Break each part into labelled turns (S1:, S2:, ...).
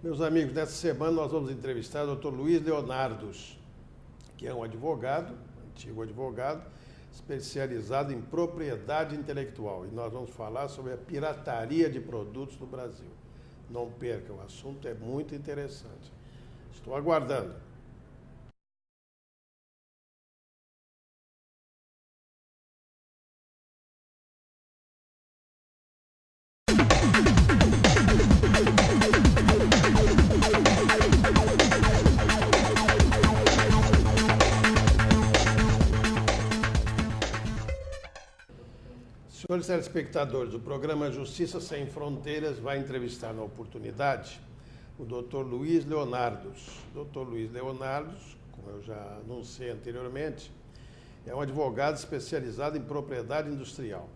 S1: Meus amigos, nessa semana nós vamos entrevistar o Dr. Luiz Leonardos, que é um advogado, antigo advogado, especializado em propriedade intelectual. E nós vamos falar sobre a pirataria de produtos no Brasil. Não perca, o assunto é muito interessante. Estou aguardando. Senhores telespectadores, o programa Justiça Sem Fronteiras vai entrevistar na oportunidade o Dr. Luiz Leonardos. Dr. Luiz Leonardos, como eu já anunciei anteriormente, é um advogado especializado em propriedade industrial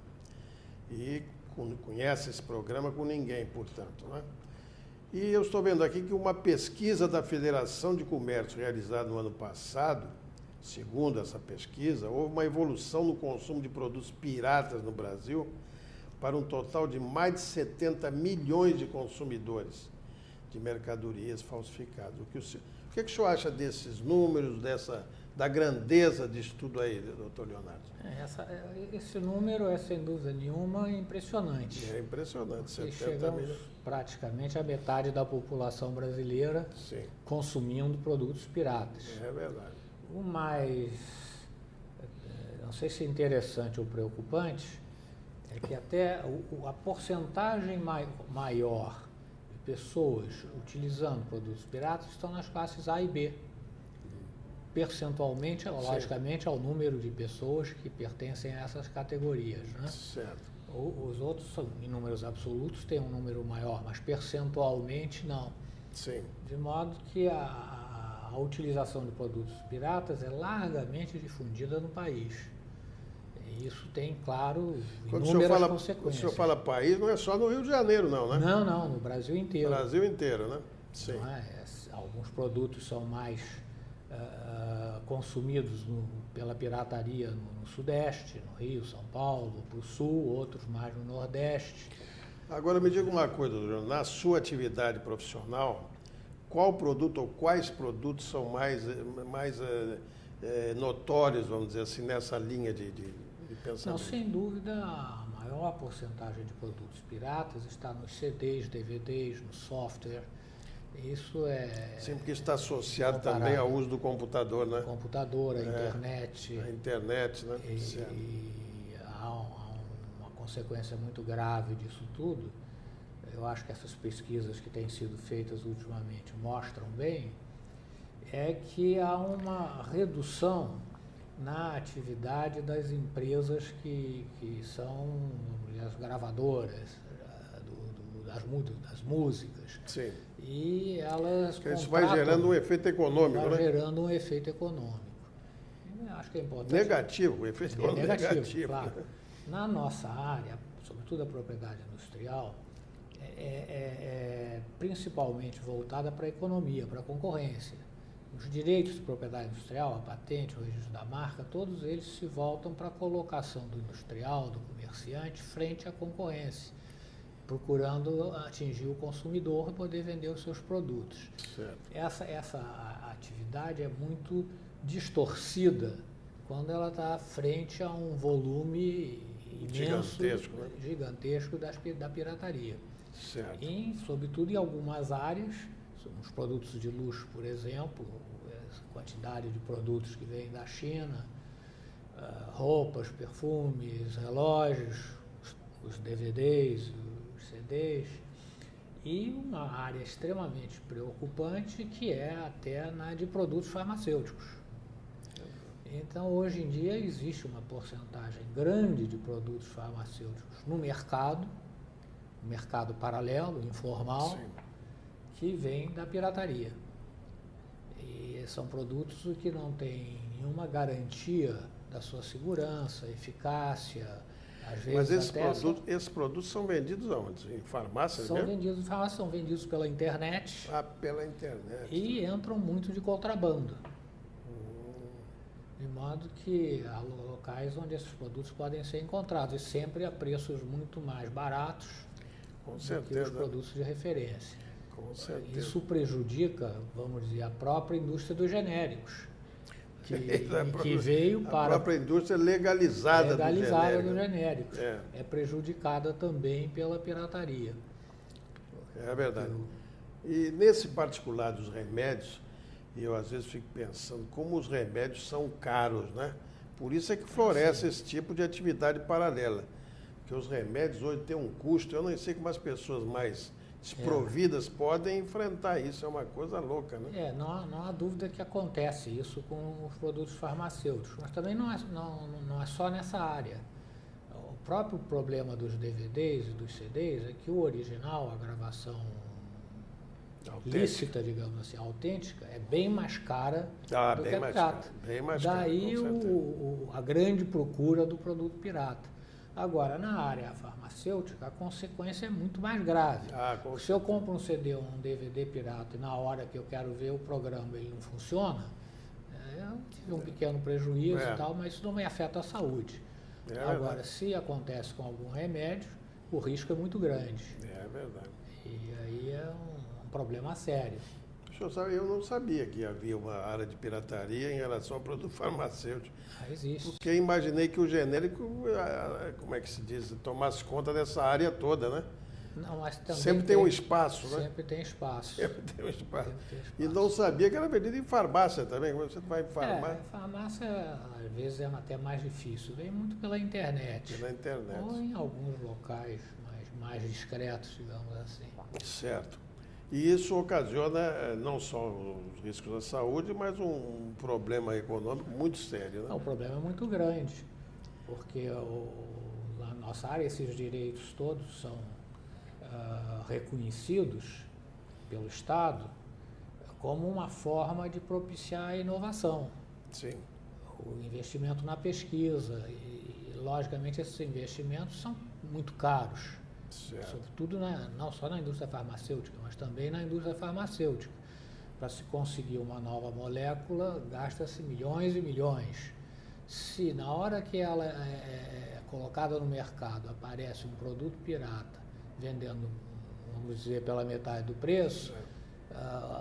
S1: e conhece esse programa com ninguém, portanto, né? E eu estou vendo aqui que uma pesquisa da Federação de Comércio realizada no ano passado, segundo essa pesquisa, houve uma evolução no consumo de produtos piratas no Brasil para um total de mais de 70 milhões de consumidores de mercadorias falsificadas. O que o senhor acha desses números, da grandeza disso tudo aí, doutor Leonardo?
S2: Esse número é, sem dúvida nenhuma, impressionante.
S1: É impressionante, 70
S2: chegamos
S1: milhões.
S2: Praticamente à metade da população brasileira
S1: Sim.
S2: Consumindo produtos piratas.
S1: É verdade.
S2: O mais, não sei se interessante ou preocupante, é que até a porcentagem maior de pessoas utilizando produtos piratas estão nas classes A e B. Percentualmente, logicamente, ao número de pessoas que pertencem a essas categorias, né?
S1: Certo.
S2: Os outros, em números absolutos, têm um número maior, mas percentualmente não.
S1: Sim.
S2: De modo que a utilização de produtos piratas é largamente difundida no país. E isso tem, claro, inúmeras consequências.
S1: Quando o senhor fala país, não é só no Rio de Janeiro, não, né?
S2: Não, no Brasil inteiro.
S1: Brasil inteiro, né? Sim.
S2: Não é? Alguns produtos são mais consumidos pela pirataria no Sudeste, no Rio, São Paulo, para o Sul, outros mais no Nordeste.
S1: Agora me diga uma coisa, doutor, na sua atividade profissional, qual produto ou quais produtos são mais notórios, vamos dizer assim, nessa linha de pensamento?
S2: Não, sem dúvida, a maior porcentagem de produtos piratas está nos CDs, DVDs, no software. Isso é...
S1: Sim, porque está associado também ao uso do computador, né?
S2: Computador, a internet.
S1: A internet, né?
S2: E há uma consequência muito grave disso tudo. Eu acho que essas pesquisas que têm sido feitas ultimamente mostram bem, é que há uma redução na atividade das empresas que são as gravadoras das músicas.
S1: Sim.
S2: E elas
S1: isso vai gerando um efeito econômico, né?
S2: Vai gerando um efeito econômico. Eu acho que é importante.
S1: Negativo, o efeito econômico negativo.
S2: Claro. Na nossa área, sobretudo a propriedade industrial, é principalmente voltada para a economia, para a concorrência. Os direitos de propriedade industrial, a patente, o registro da marca, todos eles se voltam para a colocação do industrial, do comerciante, frente à concorrência, procurando atingir o consumidor e poder vender os seus produtos.
S1: Certo.
S2: Essa atividade é muito distorcida quando ela está frente a um volume imenso, gigantesco da pirataria.
S1: Certo.
S2: Sobretudo em algumas áreas, os produtos de luxo, por exemplo, essa quantidade de produtos que vêm da China, roupas, perfumes, relógios, os DVDs, os CDs, e uma área extremamente preocupante que é até na de produtos farmacêuticos. Então, hoje em dia, existe uma porcentagem grande de produtos farmacêuticos no mercado paralelo, informal,
S1: sim,
S2: que vem da pirataria. E são produtos que não têm nenhuma garantia da sua segurança, eficácia. Às vezes
S1: Mas esses produtos são vendidos aonde? Em farmácias
S2: são
S1: mesmo?
S2: vendidos em farmácia, são vendidos pela internet.
S1: Pela internet.
S2: E entram muito de contrabando. De modo que há locais onde esses produtos podem ser encontrados, e sempre a preços muito mais baratos
S1: Com
S2: do que
S1: certeza.
S2: os produtos de referência.
S1: Com certeza.
S2: Isso prejudica, vamos dizer, a própria indústria dos genéricos, que veio para...
S1: A própria indústria legalizada
S2: dos genéricos. É prejudicada também pela pirataria.
S1: É verdade. E nesse particular dos remédios, eu às vezes fico pensando como os remédios são caros, né? Por isso é que floresce esse tipo de atividade paralela. Porque os remédios hoje têm um custo, eu não sei como as pessoas mais desprovidas podem enfrentar isso, é uma coisa louca, né?
S2: Não há dúvida que acontece isso com os produtos farmacêuticos, mas também não é só nessa área. O próprio problema dos DVDs e dos CDs é que o original, a gravação lícita, digamos assim, autêntica, é bem mais cara do que a pirata. Daí a grande procura do produto pirata. Agora, na área farmacêutica, a consequência é muito mais grave. Se eu compro um CD ou um DVD pirata e na hora que eu quero ver o programa ele não funciona, eu tive um pequeno prejuízo e tal, mas isso não me afeta a saúde. Agora, se acontece com algum remédio, o risco é muito grande.
S1: É verdade.
S2: E aí é um problema sério.
S1: Eu não sabia que havia uma área de pirataria em relação ao produto farmacêutico.
S2: Existe.
S1: Porque imaginei que o genérico, como é que se diz, tomasse conta dessa área toda, né?
S2: Não, mas também
S1: sempre tem um espaço, né?
S2: Sempre tem espaço.
S1: Sempre tem um espaço. E não sabia que era vendido em farmácia também. Você vai em farmácia.
S2: Farmácia, às vezes, é até mais difícil. Vem muito pela internet.
S1: Pela internet.
S2: Ou em alguns locais mais discretos, digamos assim.
S1: Certo. E isso ocasiona não só os riscos da saúde, mas um problema econômico muito sério, né?
S2: O problema é muito grande, porque na nossa área esses direitos todos são reconhecidos pelo Estado como uma forma de propiciar a inovação.
S1: Sim.
S2: O investimento na pesquisa e logicamente, esses investimentos são muito caros.
S1: Certo.
S2: Sobretudo não só na indústria farmacêutica, mas também na indústria farmacêutica. Para se conseguir uma nova molécula, gasta-se milhões e milhões. Se na hora que ela é colocada no mercado aparece um produto pirata vendendo, vamos dizer, pela metade do preço,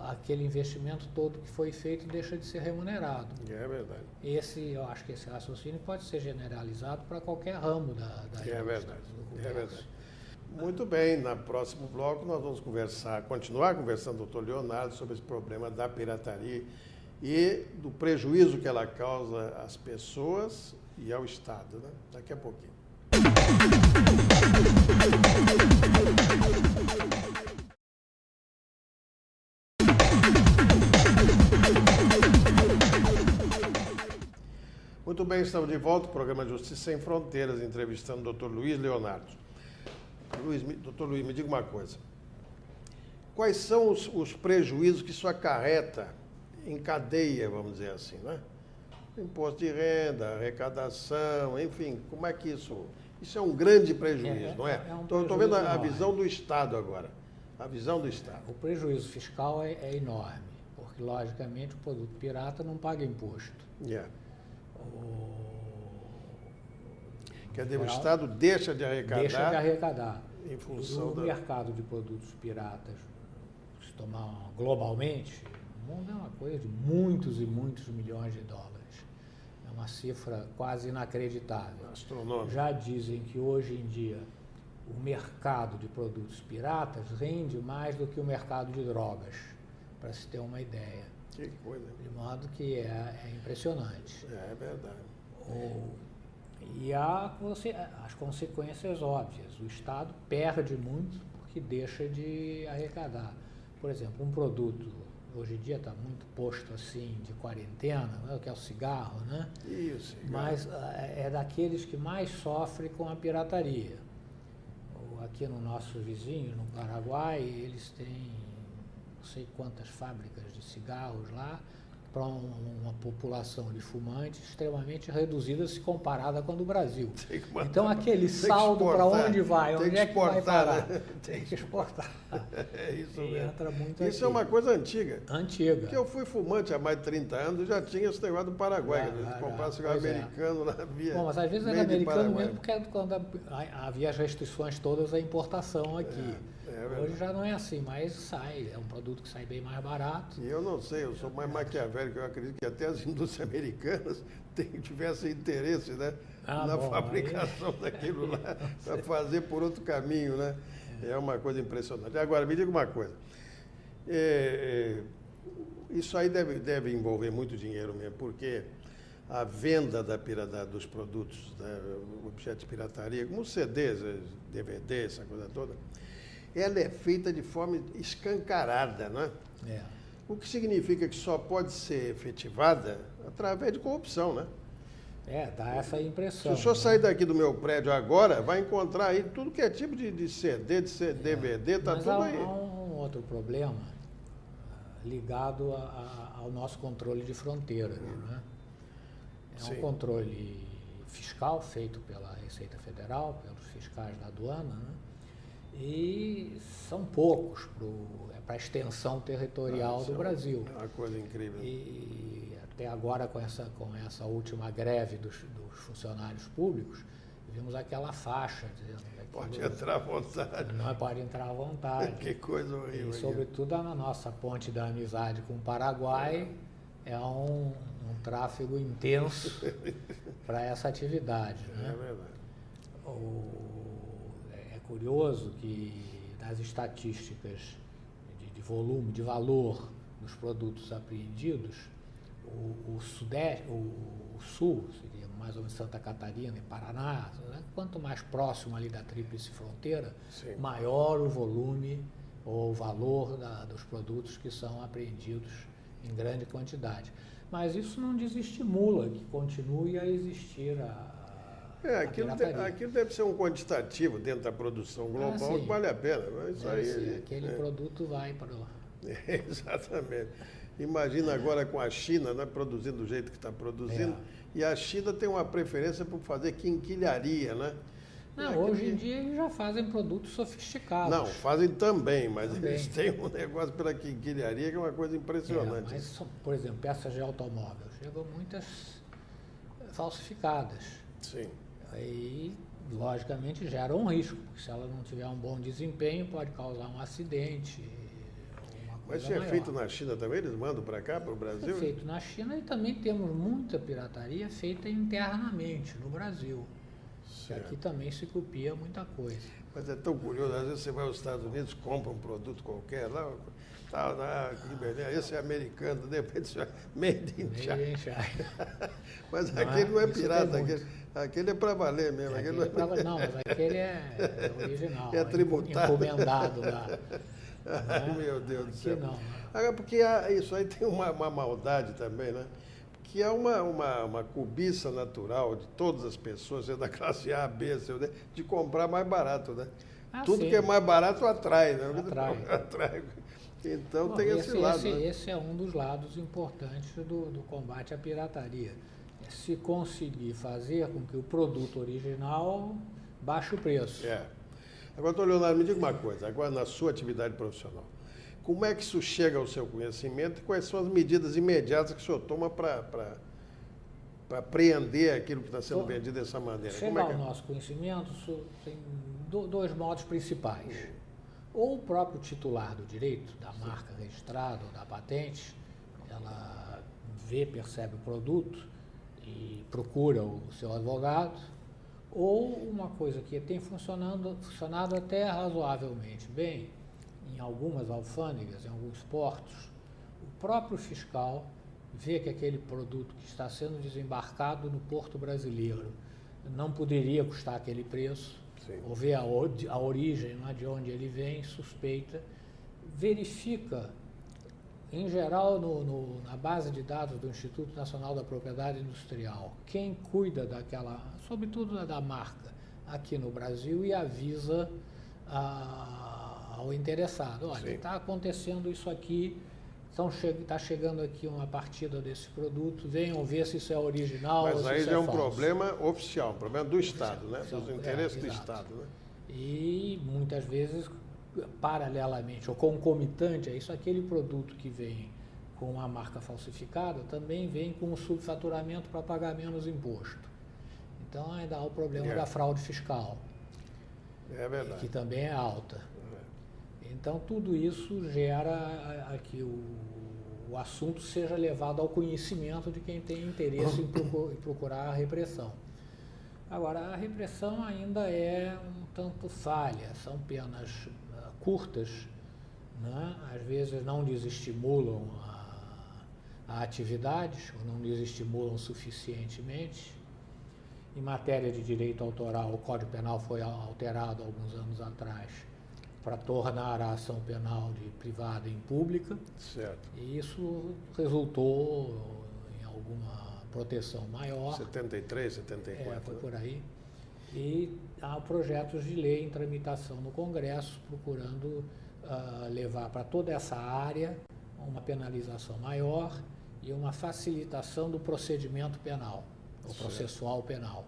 S2: aquele investimento todo que foi feito deixa de ser remunerado.
S1: É verdade.
S2: Eu acho que esse raciocínio pode ser generalizado para qualquer ramo da indústria.
S1: É verdade. É verdade. Muito bem, no próximo bloco nós vamos continuar conversando com o doutor Leonardo sobre esse problema da pirataria e do prejuízo que ela causa às pessoas e ao Estado, né? Daqui a pouquinho. Muito bem, estamos de volta ao programa Justiça Sem Fronteiras, entrevistando o Dr. Luiz Leonardo. Doutor Luiz, me diga uma coisa. Quais são os prejuízos que isso acarreta em cadeia, vamos dizer assim, né? Imposto de renda, arrecadação, enfim, como é que isso... Isso é um grande prejuízo, não é? Estou vendo a visão do Estado agora. A visão do Estado.
S2: O prejuízo fiscal é enorme, porque, logicamente, o produto pirata não paga imposto.
S1: Quer dizer, o Estado deixa de arrecadar.
S2: Em função do mercado de produtos piratas, se tomar globalmente, o mundo é uma coisa de muitos e muitos milhões de dólares. É uma cifra quase inacreditável.
S1: Astronômica.
S2: Já dizem que hoje em dia o mercado de produtos piratas rende mais do que o mercado de drogas, para se ter uma ideia.
S1: Que coisa.
S2: De modo que é impressionante.
S1: É verdade.
S2: E há as consequências óbvias. O Estado perde muito porque deixa de arrecadar. Por exemplo, um produto, hoje em dia está muito posto assim de quarentena, que é o cigarro, né?
S1: Isso.
S2: Mas é daqueles que mais sofrem com a pirataria. Aqui no nosso vizinho, no Paraguai, eles têm não sei quantas fábricas de cigarros lá, para uma população de fumantes extremamente reduzida se comparada com a do Brasil. Então, aquele saldo para onde vai? Onde é que vai parar? Tem que exportar.
S1: É isso mesmo.
S2: Entra muito
S1: isso é uma coisa antiga.
S2: Antiga.
S1: Porque eu fui fumante há mais de 30 anos e já tinha esse negócio do Paraguai. Comprar cigarro americano lá via.
S2: Bom, mas às vezes era americano mesmo, porque quando havia as restrições todas à importação aqui. Hoje já não é assim, mas sai, é um produto que sai bem mais barato.
S1: E eu não sei, eu sou mais maquiavélico, eu acredito que até as indústrias americanas tivessem interesse, né, na fabricação daquilo lá, para fazer por outro caminho, né? É uma coisa impressionante. Agora, me diga uma coisa. Isso aí deve envolver muito dinheiro mesmo, porque a venda dos produtos, né, objetos de pirataria, como CDs, DVDs, essa coisa toda, ela é feita de forma escancarada, né? O que significa que só pode ser efetivada através de corrupção, né?
S2: Dá essa impressão.
S1: Se o senhor sair daqui do meu prédio agora, vai encontrar aí tudo que é tipo de CD, DVD, está tudo aí.
S2: Mas há um outro problema ligado ao nosso controle de fronteiras, né? É um controle fiscal feito pela Receita Federal, pelos fiscais da aduana, né? E são poucos para a extensão territorial do Brasil.
S1: É uma coisa incrível.
S2: E até agora, com essa última greve dos funcionários públicos, vimos aquela faixa dizendo que
S1: pode entrar à vontade.
S2: Não pode entrar à vontade.
S1: Que coisa horrível.
S2: E, sobretudo, na nossa ponte da amizade com o Paraguai, é um tráfego intenso para essa atividade. Né?
S1: É verdade.
S2: É curioso que nas estatísticas de volume, de valor dos produtos apreendidos, o sul, seria mais ou menos Santa Catarina e Paraná, né? Quanto mais próximo ali da tríplice fronteira, maior o volume ou o valor dos produtos que são apreendidos em grande quantidade. Mas isso não desestimula que continue a existir
S1: aquilo deve ser um quantitativo dentro da produção global que vale a pena. Mas isso aí,
S2: aquele produto vai para o...
S1: Exatamente. Imagina agora com a China, né, produzindo do jeito que está produzindo, e a China tem uma preferência por fazer quinquilharia, né?
S2: Hoje em dia eles já fazem produtos sofisticados.
S1: Não, fazem também, mas eles têm um negócio pela quinquilharia que é uma coisa impressionante.
S2: Mas, por exemplo, peças de automóvel, chegam muitas falsificadas.
S1: Sim.
S2: Aí, logicamente, gera um risco, porque se ela não tiver um bom desempenho, pode causar um acidente.
S1: Mas isso é feito na China também? Eles mandam para cá, para o Brasil?
S2: É feito na China e também temos muita pirataria feita internamente no Brasil. Aqui também se copia muita coisa.
S1: Mas é tão curioso, às vezes você vai aos Estados Unidos, compra um produto qualquer, esse é americano, de repente made in China. Mas aquele não é pirata, aquele é para valer mesmo.
S2: Não, mas aquele é original.
S1: É tributado.
S2: Encomendado lá.
S1: Ai, meu Deus do céu.
S2: Não.
S1: Agora, porque isso aí tem uma maldade também, né? Que é uma cobiça natural de todas as pessoas, seja da classe A, B, C, D, de comprar mais barato, né? Tudo que é mais barato atrai, né? Atrai. Então tem esse lado. Né?
S2: Esse é um dos lados importantes do combate à pirataria. É se conseguir fazer com que o produto original baixe o preço.
S1: Agora, doutor Leonardo, me diga uma coisa, agora na sua atividade profissional, como é que isso chega ao seu conhecimento e quais são as medidas imediatas que o senhor toma para apreender aquilo que está sendo vendido dessa maneira?
S2: Chega ao nosso conhecimento, tem dois modos principais. Ou o próprio titular do direito, da marca registrada ou da patente, ela percebe o produto e procura o seu advogado, ou uma coisa que tem funcionado até razoavelmente bem, em algumas alfândegas, em alguns portos, o próprio fiscal vê que aquele produto que está sendo desembarcado no porto brasileiro não poderia custar aquele preço, ou vê a origem lá de onde ele vem, suspeita, verifica, em geral, na base de dados do Instituto Nacional da Propriedade Industrial, quem cuida daquela, sobretudo da marca, aqui no Brasil, e avisa ao interessado, olha, está acontecendo isso aqui, está chegando aqui uma partida desse produto, venham ver se isso é original.
S1: Mas
S2: ou se
S1: aí
S2: isso
S1: já é um
S2: falso.
S1: problema oficial, um problema do Estado, né? Dos interesses do Estado. Né?
S2: E muitas vezes, paralelamente ou concomitante a isso, aquele produto que vem com a marca falsificada também vem com o subfaturamento para pagar menos imposto. Então ainda há o problema da fraude fiscal.
S1: É verdade.
S2: Que também é alta. Então, tudo isso gera que o assunto seja levado ao conhecimento de quem tem interesse em procurar a repressão. Agora, a repressão ainda é um tanto falha, são penas curtas, né? Às vezes não desestimulam a atividades, ou não desestimulam suficientemente. Em matéria de direito autoral, o Código Penal foi alterado alguns anos atrás para tornar a ação penal de privada em pública.
S1: Certo.
S2: E isso resultou em alguma proteção maior.
S1: 73, 74.
S2: Foi por aí. E há projetos de lei em tramitação no Congresso, procurando levar para toda essa área uma penalização maior e uma facilitação do procedimento penal, o processual penal.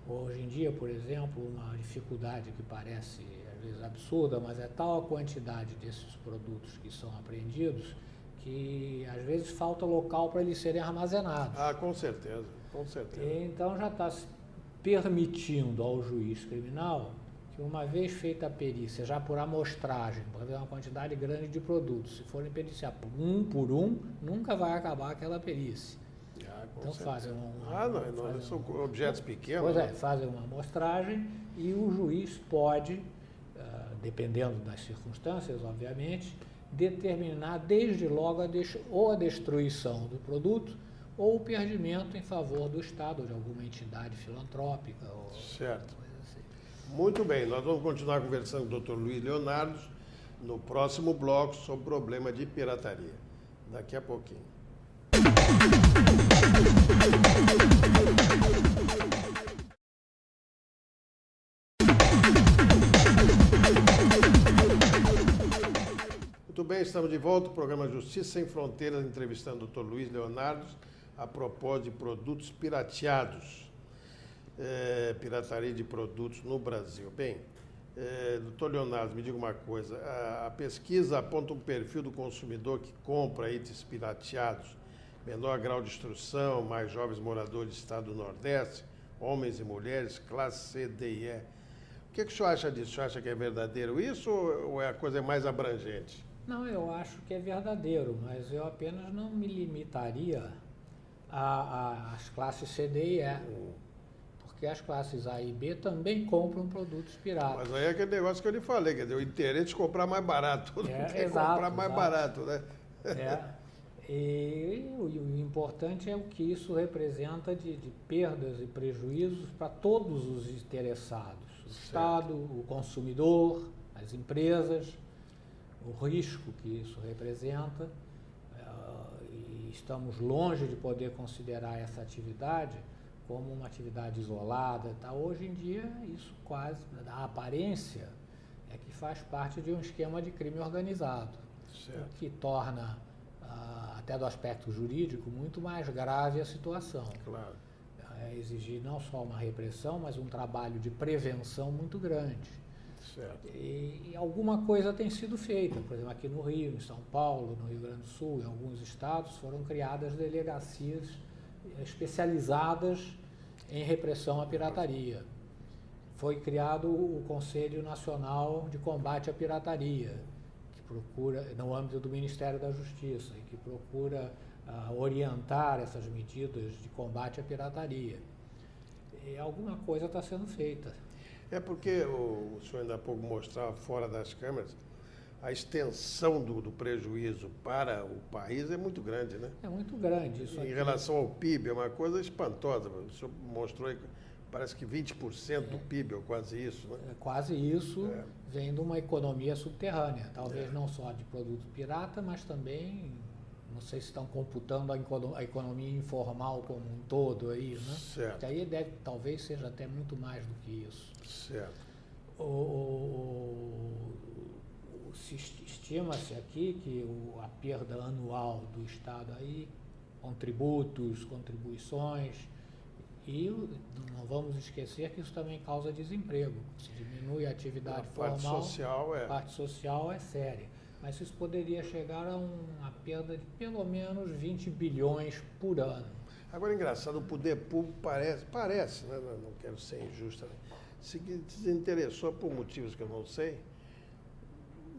S2: Hoje em dia, por exemplo, uma dificuldade que parece às vezes absurda, mas é tal a quantidade desses produtos que são apreendidos que às vezes falta local para eles serem armazenados.
S1: Ah, com certeza, com certeza.
S2: Então já está permitindo ao juiz criminal que, uma vez feita a perícia, já por amostragem, para ver uma quantidade grande de produtos, se forem periciar por um, nunca vai acabar aquela perícia. Então fazem
S1: não são objetos pequenos.
S2: Pois é, fazem uma amostragem e o juiz pode, dependendo das circunstâncias, obviamente, determinar desde logo ou a destruição do produto ou o perdimento em favor do Estado ou de alguma entidade filantrópica.
S1: Certo. Coisa assim. Muito bem, nós vamos continuar conversando com o Dr. Luiz Leonardo no próximo bloco sobre o problema de pirataria. Daqui a pouquinho. Muito bem, estamos de volta. O programa Justiça Sem Fronteiras, entrevistando o Dr. Luiz Leonardo a propósito de produtos pirateados, pirataria de produtos no Brasil. Bem, doutor Leonardo, me diga uma coisa, a pesquisa aponta um perfil do consumidor que compra itens pirateados, menor grau de instrução, mais jovens moradores do estado do Nordeste, homens e mulheres, classe C, D e E. O que o senhor acha disso? O senhor acha que é verdadeiro isso ou a coisa é mais abrangente?
S2: Não, eu acho que é verdadeiro, mas eu apenas não me limitaria às classes C, D e E. Porque as classes A e B também compram produtos piratas.
S1: Mas aí é aquele negócio que eu lhe falei, quer dizer, o interesse de comprar mais barato. Todo mundo quer comprar mais barato, né?
S2: E o importante é o que isso representa de perdas e prejuízos para todos os interessados. O Estado, o consumidor, as empresas, o risco que isso representa. E estamos longe de poder considerar essa atividade como uma atividade isolada. Tá? Hoje em dia, isso quase, a aparência é que faz parte de um esquema de crime organizado, o que torna, até do aspecto jurídico, muito mais grave a situação.
S1: Claro.
S2: Exigir não só uma repressão, mas um trabalho de prevenção muito grande.
S1: Certo.
S2: E alguma coisa tem sido feita. Por exemplo, aqui no Rio, em São Paulo, no Rio Grande do Sul, em alguns estados, foram criadas delegacias especializadas em repressão à pirataria. Foi criado o Conselho Nacional de Combate à Pirataria, que procura, no âmbito do Ministério da Justiça, e que procura orientar essas medidas de combate à pirataria. E alguma coisa está sendo feita.
S1: É porque o senhor ainda há pouco mostrava fora das câmeras, a extensão do prejuízo para o país é muito grande, né?
S2: É muito grande. Isso
S1: em relação ao PIB, é uma coisa espantosa. O senhor mostrou aí, parece que 20% do PIB, ou quase isso, né?
S2: Quase isso vem de uma economia subterrânea. Talvez não só de produto pirata, mas também, não sei se estão computando a economia informal como um todo aí, né?
S1: Certo.
S2: Que aí talvez seja até muito mais do que isso.
S1: Certo.
S2: Estima-se aqui que a perda anual do Estado aí, com tributos, contribuições, e não vamos esquecer que isso também causa desemprego. Se diminui a atividade formal, a parte social é séria. Mas isso poderia chegar a uma perda de pelo menos 20 bilhões por ano.
S1: Agora, engraçado, o poder público parece, né? Não quero ser injusta, né? Se desinteressou por motivos que eu não sei,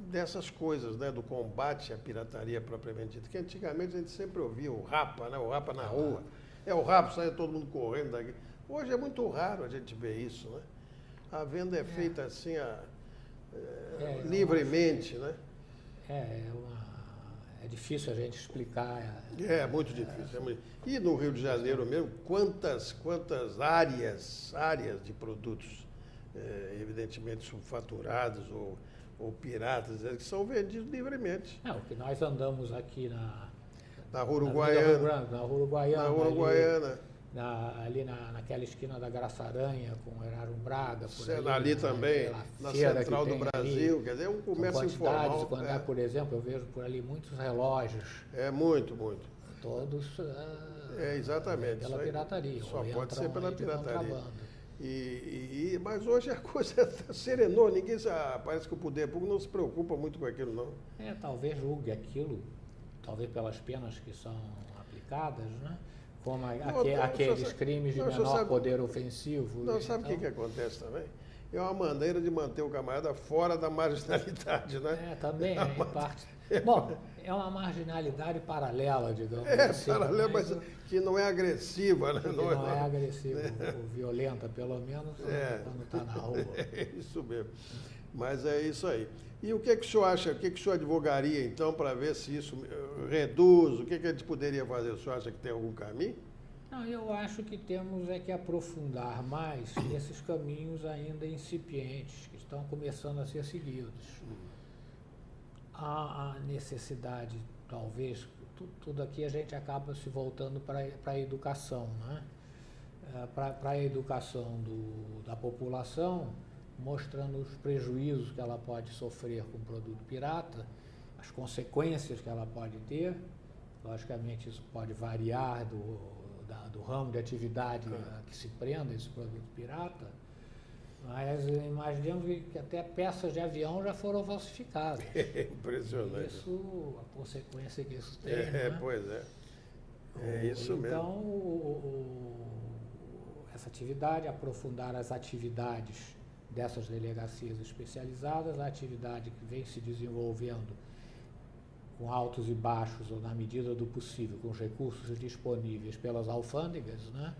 S1: dessas coisas, né, do combate à pirataria propriamente dita, que antigamente a gente sempre ouvia o rapa, né, o rapa na rua. O rapa, sai todo mundo correndo daqui. Hoje é muito raro a gente ver isso, né? A venda é feita assim, livremente, né?
S2: É difícil a gente explicar.
S1: É muito difícil. E no Rio de Janeiro mesmo, quantas áreas de produtos, evidentemente subfaturados ou piratas, que são vendidos livremente.
S2: O que nós andamos aqui
S1: na Rua Uruguaiana.
S2: Na Rua Uruguaiana.
S1: Na Rua Uruguaiana.
S2: Ali naquela esquina da Graça Aranha, com o Erasmo Braga.
S1: Ali também, na Central do Brasil,
S2: ali,
S1: quer dizer, um comércio informal.
S2: Por exemplo, eu vejo por ali muitos relógios.
S1: Muito.
S2: Todos
S1: exatamente,
S2: pela pirataria.
S1: Só pode ser pela pirataria. Mas hoje a coisa serenou, parece que o poder público não se preocupa muito com aquilo, não.
S2: Talvez julgue aquilo, talvez pelas penas que são aplicadas, né? Como aqueles crimes de menor poder ofensivo.
S1: Não, sabe o que acontece também? É uma maneira de manter o camarada fora da marginalidade, né?
S2: Também, em parte. Bom, é uma marginalidade paralela, digamos assim.
S1: Paralela, mas que não é agressiva, né?
S2: Não é agressiva, ou violenta, pelo menos, quando está na rua.
S1: É isso mesmo. Mas é isso aí. E o que o senhor acha, o que o senhor advogaria, então, para ver se isso reduz? O que a gente poderia fazer? O senhor acha que tem algum caminho?
S2: Não, eu acho que temos que aprofundar mais esses caminhos ainda incipientes, que estão começando a ser seguidos. Há a necessidade, talvez, tudo aqui a gente acaba se voltando para a educação, né? Para a educação da população, mostrando os prejuízos que ela pode sofrer com o produto pirata, as consequências que ela pode ter. Logicamente, isso pode variar do ramo de atividade a que se prenda esse produto pirata, mas imaginemos que até peças de avião já foram falsificadas.
S1: Impressionante.
S2: Isso, a consequência que isso tem.
S1: Pois é. É isso mesmo.
S2: Então, essa atividade, aprofundar as atividades dessas delegacias especializadas, a atividade que vem se desenvolvendo com altos e baixos, ou na medida do possível, com os recursos disponíveis pelas alfândegas, né?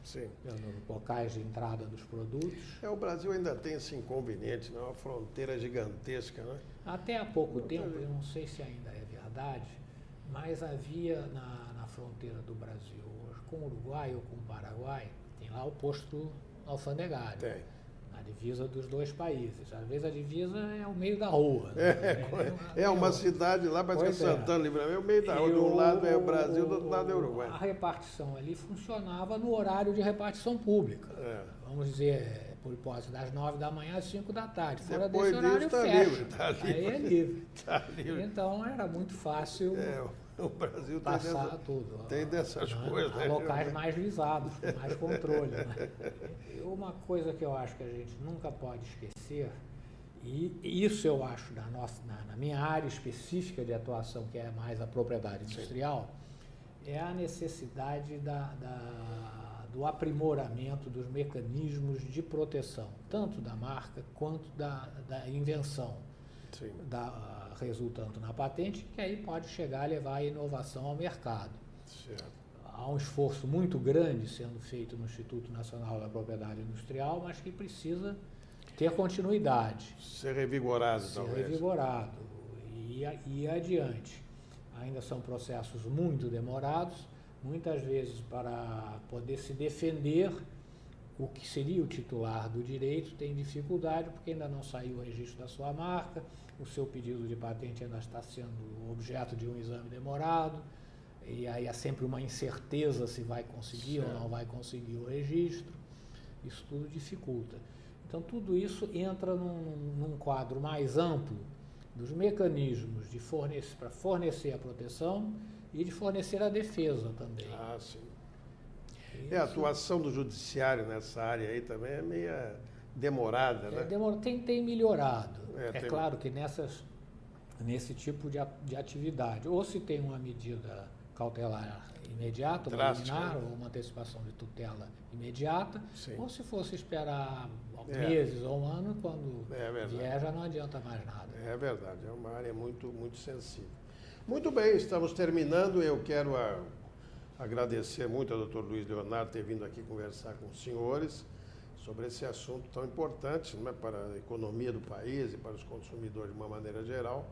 S1: Sim.
S2: Pelos locais de entrada dos produtos.
S1: O Brasil ainda tem esse inconveniente, né? Uma fronteira gigantesca, né?
S2: Até há pouco tempo, eu não sei se ainda é verdade, mas havia na fronteira do Brasil, com o Uruguai ou com o Paraguai, tem lá o posto alfandegário.
S1: Tem.
S2: A divisa dos dois países. Às vezes a divisa é o meio da rua.
S1: É uma cidade lá, parece que é Santana Livramento, é o meio da rua. De um lado é o Brasil, do outro lado é o Uruguai.
S2: A repartição ali funcionava no horário de repartição pública. Vamos dizer, por hipótese, das 9 da manhã às 5 da tarde. Fora
S1: depois
S2: desse horário
S1: tá
S2: fecha.
S1: Livre, tá livre.
S2: Aí é livre.
S1: Tá livre.
S2: Então era muito fácil
S1: o Brasil
S2: passar tudo.
S1: Tem dessas coisas.
S2: Há locais mais visados, com mais controle. Né? Uma coisa que eu acho que a gente nunca pode esquecer, e isso eu acho na minha área específica de atuação, que é mais a propriedade industrial, é a necessidade do aprimoramento dos mecanismos de proteção, tanto da marca quanto da invenção.
S1: Sim.
S2: Resultando na patente, que aí pode chegar a levar a inovação ao mercado.
S1: Certo.
S2: Há um esforço muito grande sendo feito no Instituto Nacional da Propriedade Industrial, mas que precisa ter continuidade.
S1: Ser revigorado, talvez.
S2: Ser revigorado e ir adiante. Ainda são processos muito demorados, muitas vezes para poder se defender o que seria o titular do direito tem dificuldade porque ainda não saiu o registro da sua marca, o seu pedido de patente ainda está sendo objeto de um exame demorado, e aí há sempre uma incerteza se vai conseguir ou não vai conseguir o registro. Isso tudo dificulta. Então, tudo isso entra num quadro mais amplo dos mecanismos para fornecer a proteção e de fornecer a defesa também.
S1: Ah, sim. A atuação do judiciário nessa área aí também é meio demorada, né?
S2: Tem melhorado. Claro que nesse tipo de atividade, ou se tem uma medida cautelar imediata, uma liminar, ou uma antecipação de tutela imediata,
S1: Sim.
S2: ou se fosse esperar meses ou um ano, quando vier já não adianta mais nada.
S1: É verdade, é uma área muito, muito sensível. Muito bem, estamos terminando. Eu quero agradecer muito ao Dr. Luiz Leonardo ter vindo aqui conversar com os senhores sobre esse assunto tão importante, não é, para a economia do país e para os consumidores de uma maneira geral.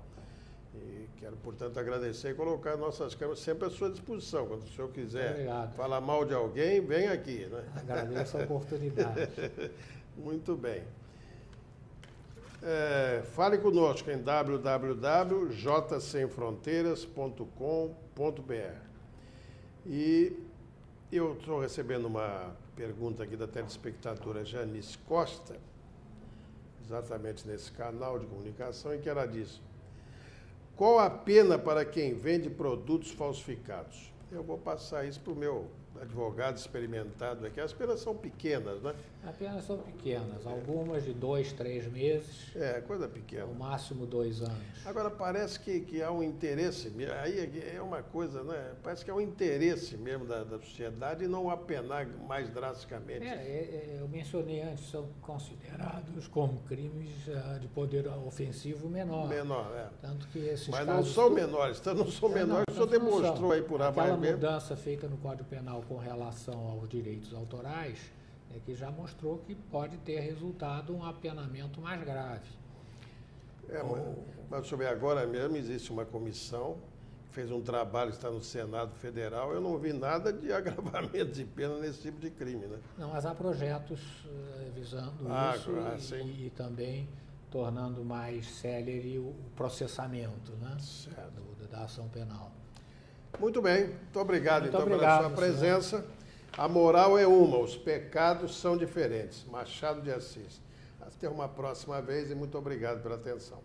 S1: E quero, portanto, agradecer e colocar nossas câmeras sempre à sua disposição. Quando o senhor quiser falar mal de alguém, vem aqui. Né?
S2: Agradeço a oportunidade.
S1: Muito bem. Fale conosco em www.jsemfronteiras.com.br. E eu estou recebendo uma pergunta aqui da telespectadora Janice Costa, exatamente nesse canal de comunicação, em que ela diz: qual a pena para quem vende produtos falsificados? Eu vou passar isso para o meu advogado experimentado aqui. As penas são pequenas, né?
S2: As penas são pequenas, algumas de 2, 3 meses.
S1: Coisa pequena.
S2: No máximo 2 anos.
S1: Agora, parece que há um interesse, aí é uma coisa, né? Parece que há um interesse mesmo da sociedade em não apenar mais drasticamente.
S2: Eu mencionei antes, são considerados como crimes de poder ofensivo menor. Tanto que esses
S1: Mas
S2: casos
S1: não são menores, não são menores, o senhor demonstrou aí por
S2: aquela
S1: abaixo mesmo.
S2: mudança feita no Código Penal com relação aos direitos autorais, que já mostrou que pode ter resultado um apenamento mais grave.
S1: Mas sobre agora mesmo existe uma comissão que fez um trabalho, está no Senado Federal. Eu não vi nada de agravamento de pena nesse tipo de crime, né?
S2: Não, mas há projetos visando isso e também tornando mais célere o processamento, né, da ação penal.
S1: Muito bem, muito obrigado pela sua presença. Senhor. A moral é uma, os pecados são diferentes. Machado de Assis. Até uma próxima vez e muito obrigado pela atenção.